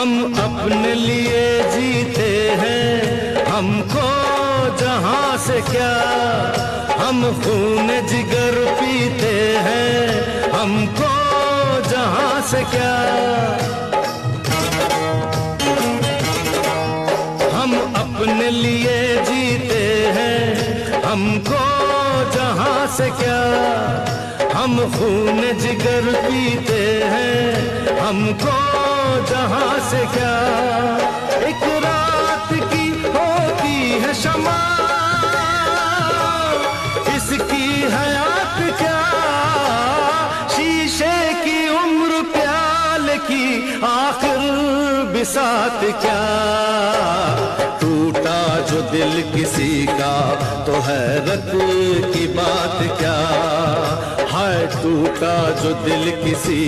हम अपने लिए जीते हैं, हमको जहां से क्या। हम खून जिगर पीते हैं, हमको जहां से क्या। हम अपने लिए जीते हैं, हमको जहां से क्या। हम खून जिगर पीते हैं, हमको जहां से क्या। एक रात की होती है शमा, इसकी हयात क्या। शीशे की उम्र प्याल की आखिर बिसात क्या। टूटा जो दिल किसी का तो हैरत की बात क्या। हाय टूटा जो दिल किसी